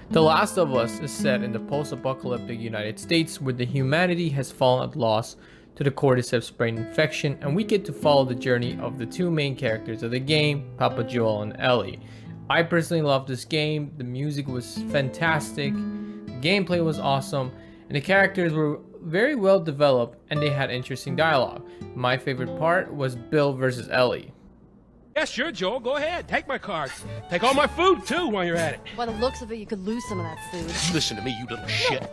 The Last of Us is set in the post-apocalyptic United States where the humanity has fallen at loss to the Cordyceps brain infection, and we get to follow the journey of the two main characters of the game, Papa Joel and Ellie. I personally love this game. The music was fantastic, the gameplay was awesome, and the characters were very well developed and they had interesting dialogue. My favorite part was Bill versus Ellie. Yeah, sure, Joel. Go ahead. Take my cards. Take all my food, too, while you're at it. By the looks of it, you could lose some of that food. Listen to me, you little shit.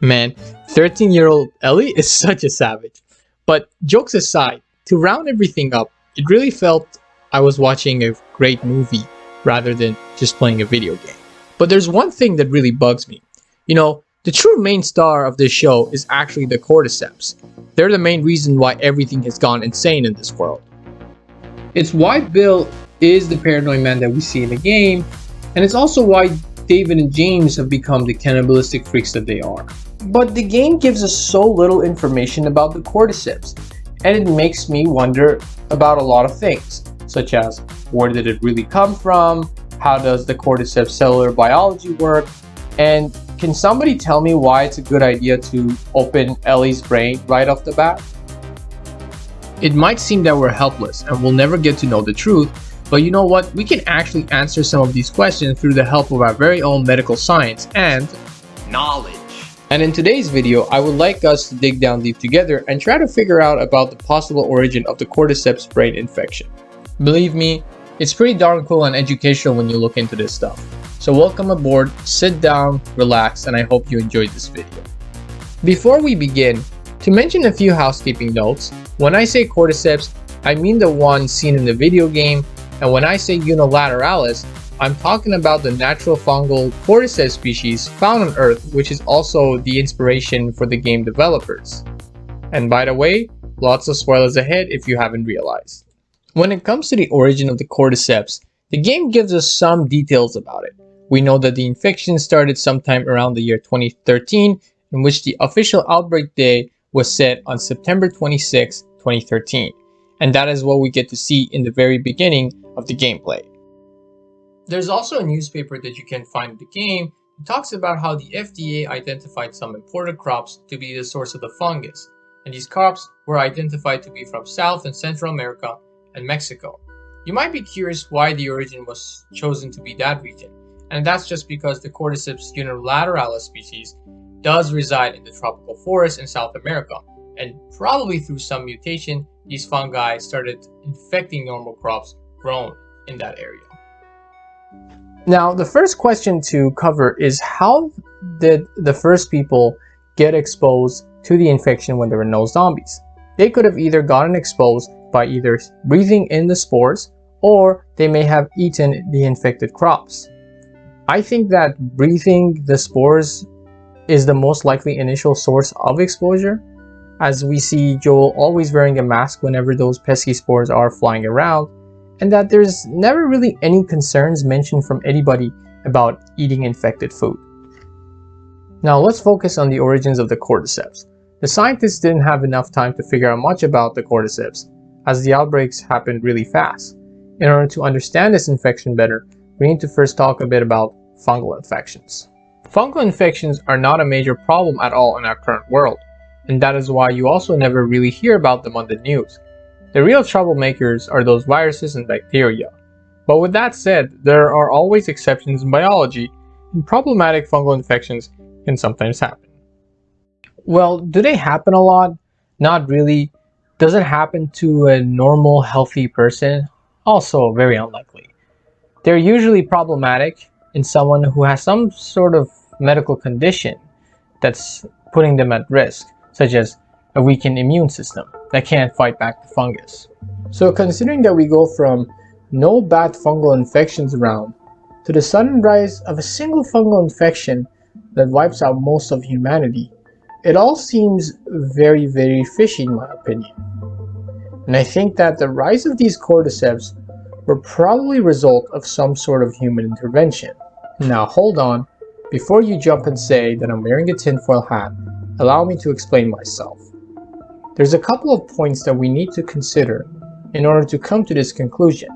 Man, 13-year-old Ellie is such a savage. But jokes aside, to round everything up, it really felt I was watching a great movie rather than just playing a video game. But there's one thing that really bugs me. You know, the true main star of this show is actually the Cordyceps. They're the main reason why everything has gone insane in this world. It's why Bill is the paranoid man that we see in the game, and it's also why David and James have become the cannibalistic freaks that they are. But the game gives us so little information about the Cordyceps, and it makes me wonder about a lot of things, such as where did it really come from, how does the Cordyceps cellular biology work, and can somebody tell me why it's a good idea to open Ellie's brain right off the bat? It might seem that we're helpless and we'll never get to know the truth, but you know what? We can actually answer some of these questions through the help of our very own medical science and knowledge. And in today's video, I would like us to dig down deep together and try to figure out about the possible origin of the Cordyceps brain infection. Believe me, it's pretty darn cool and educational when you look into this stuff. So welcome aboard, sit down, relax, and I hope you enjoyed this video. Before we begin, to mention a few housekeeping notes, when I say Cordyceps, I mean the one seen in the video game, and when I say unilateralis, I'm talking about the natural fungal Cordyceps species found on Earth, which is also the inspiration for the game developers. And by the way, lots of spoilers ahead if you haven't realized. When it comes to the origin of the Cordyceps, the game gives us some details about it. We know that the infection started sometime around the year 2013, in which the official outbreak day was set on September 26, 2013, and that is what we get to see in the very beginning of the gameplay. There's also a newspaper that you can find in the game that talks about how the FDA identified some imported crops to be the source of the fungus, and these crops were identified to be from South and Central America and Mexico. You might be curious why the origin was chosen to be that region, and that's just because the Cordyceps unilateralis species does reside in the tropical forests in South America, and probably through some mutation, these fungi started infecting normal crops grown in that area. Now, the first question to cover is how did the first people get exposed to the infection when there were no zombies? They could have either gotten exposed by either breathing in the spores, or they may have eaten the infected crops. I think that breathing the spores is the most likely initial source of exposure, as we see Joel always wearing a mask whenever those pesky spores are flying around, and that there's never really any concerns mentioned from anybody about eating infected food. Now let's focus on the origins of the Cordyceps. The scientists didn't have enough time to figure out much about the Cordyceps, as the outbreaks happened really fast. In order to understand this infection better, we need to first talk a bit about fungal infections. Fungal infections are not a major problem at all in our current world, and that is why you also never really hear about them on the news. The real troublemakers are those viruses and bacteria. But with that said, there are always exceptions in biology, and problematic fungal infections can sometimes happen. Well, do they happen a lot? Not really. Does it happen to a normal, healthy person? Also very unlikely. They're usually problematic in someone who has some sort of medical condition that's putting them at risk, such as a weakened immune system that can't fight back the fungus. So considering that we go from no bad fungal infections around to the sudden rise of a single fungal infection that wipes out most of humanity, it all seems very, very fishy in my opinion. And I think that the rise of these Cordyceps were probably a result of some sort of human intervention. Now hold on, before you jump and say that I'm wearing a tinfoil hat, allow me to explain myself. There's a couple of points that we need to consider in order to come to this conclusion.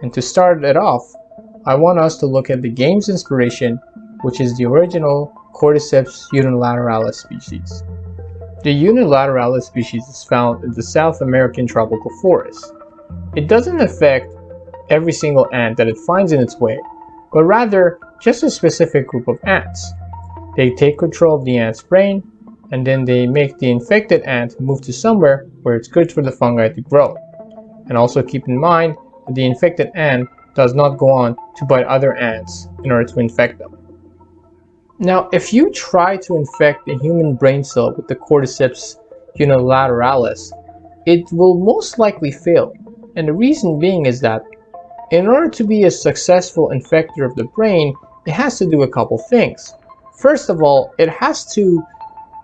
And to start it off, I want us to look at the game's inspiration, which is the original Cordyceps unilateralis species. The unilateralis species is found in the South American tropical forest. It doesn't affect every single ant that it finds in its way, but rather just a specific group of ants. They take control of the ant's brain, and then they make the infected ant move to somewhere where it's good for the fungi to grow. And also keep in mind that the infected ant does not go on to bite other ants in order to infect them. Now, if you try to infect a human brain cell with the Cordyceps unilateralis, it will most likely fail. And the reason being is that in order to be a successful infector of the brain, it has to do a couple things. First of all, it has to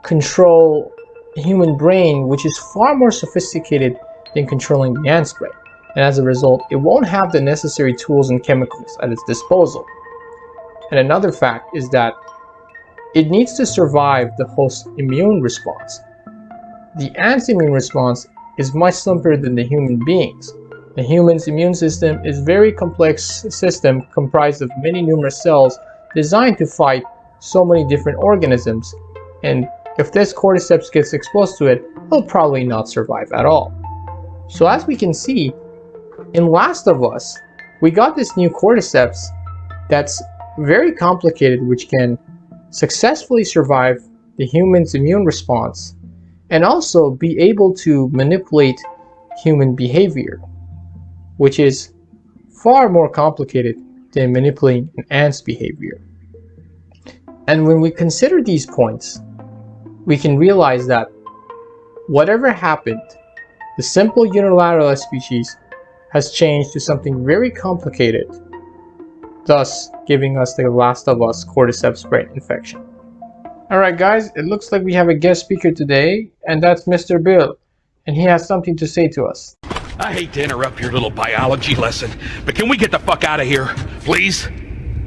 control the human brain, which is far more sophisticated than controlling the ant's brain. And as a result, it won't have the necessary tools and chemicals at its disposal. And another fact is that it needs to survive the host's immune response. The ant's immune response is much simpler than the human being's. The human's immune system is a very complex system comprised of many numerous cells designed to fight so many different organisms, and if this Cordyceps gets exposed to it, it'll probably not survive at all. So as we can see, in Last of Us, we got this new Cordyceps that's very complicated, which can successfully survive the human's immune response and also be able to manipulate human behavior, which is far more complicated than manipulating an ant's behavior. And when we consider these points, we can realize that whatever happened, the simple unilateral species has changed to something very complicated, thus giving us the Last of Us Cordyceps brain infection. Alright guys, it looks like we have a guest speaker today, and that's Mr. Bill, and he has something to say to us. I hate to interrupt your little biology lesson, but can we get the fuck out of here, please?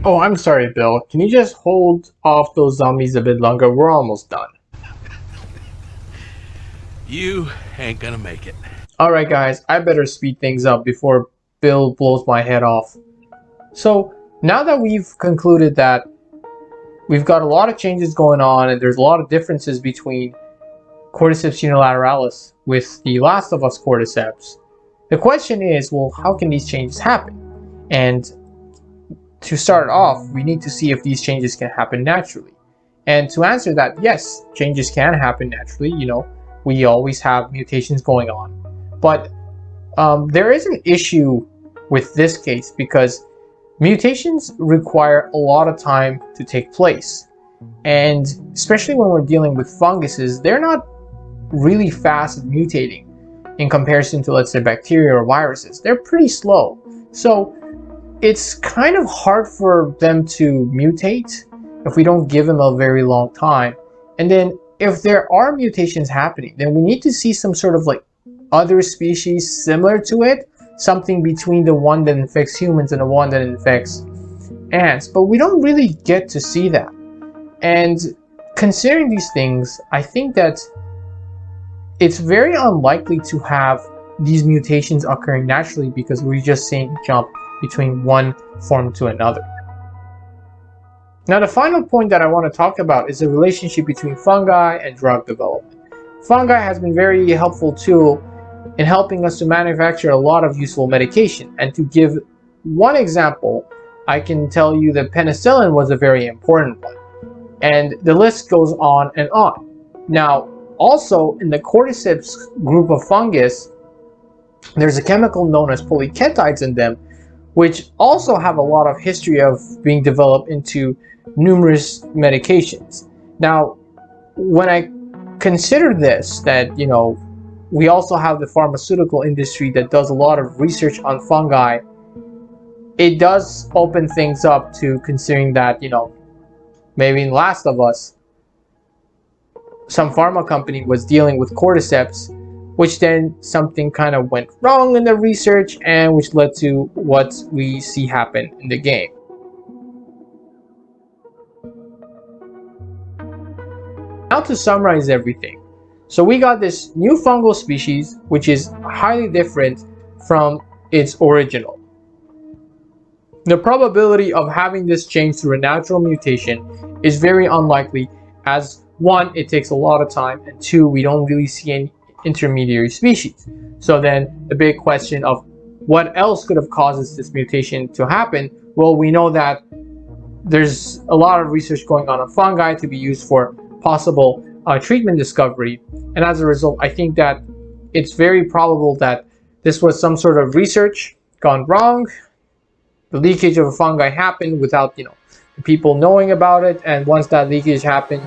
Oh, I'm sorry, Bill. Can you just hold off those zombies a bit longer? We're almost done. You ain't gonna make it. Alright guys, I better speed things up before Bill blows my head off. So, now that we've concluded that we've got a lot of changes going on and there's a lot of differences between Cordyceps unilateralis with the Last of Us Cordyceps, the question is, well, how can these changes happen? And to start off, we need to see if these changes can happen naturally. And to answer that, yes, changes can happen naturally. You know, we always have mutations going on. But there is an issue with this case because mutations require a lot of time to take place. And especially when we're dealing with funguses, they're not really fast at mutating in comparison to, let's say, bacteria or viruses. They're pretty slow. So it's kind of hard for them to mutate if we don't give them a very long time. And then if there are mutations happening, then we need to see some sort of like other species similar to it, something between the one that infects humans and the one that infects ants. But we don't really get to see that. And considering these things, I think that it's very unlikely to have these mutations occurring naturally because we're just seeing a jump between one form to another. Now, the final point that I want to talk about is the relationship between fungi and drug development. Fungi has been a very helpful tool in helping us to manufacture a lot of useful medication. And to give one example, I can tell you that penicillin was a very important one. And the list goes on and on. Now, also in the Cordyceps group of fungus, there's a chemical known as polyketides in them, which also have a lot of history of being developed into numerous medications. Now, when I consider this, that, you know, we also have the pharmaceutical industry that does a lot of research on fungi, it does open things up to considering that, you know, maybe in Last of Us, some pharma company was dealing with Cordyceps, which then something kind of went wrong in the research and which led to what we see happen in the game. Now to summarize everything. So we got this new fungal species which is highly different from its original. The probability of having this change through a natural mutation is very unlikely, as one, it takes a lot of time, and two, we don't really see any intermediary species. So then the big question of what else could have caused this mutation to happen? Well, we know that there's a lot of research going on fungi to be used for possible treatment discovery, and as a result, I think that it's very probable that this was some sort of research gone wrong. The leakage of a fungi happened without, the people knowing about it, and once that leakage happened,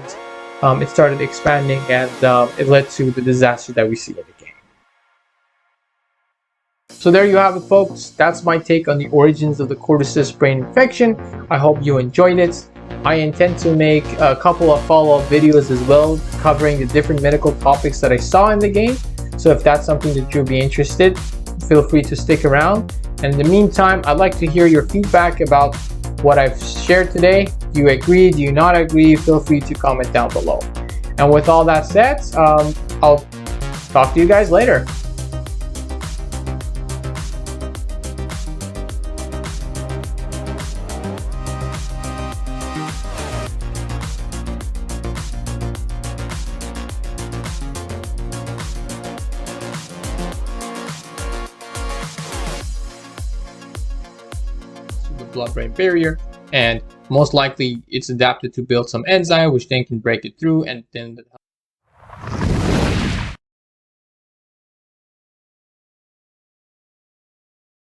it started expanding, and it led to the disaster that we see in the game. So there you have it, folks. That's my take on the origins of the Cordyceps brain infection. I hope you enjoyed it. I intend to make a couple of follow-up videos as well, covering the different medical topics that I saw in the game. So if that's something that you'll be interested, feel free to stick around. And in the meantime, I'd like to hear your feedback about what I've shared today. Do you agree? Do you not agree? Feel free to comment down below. And with all that said, I'll talk to you guys later. Blood-brain barrier, and most likely it's adapted to build some enzyme which then can break it through, and then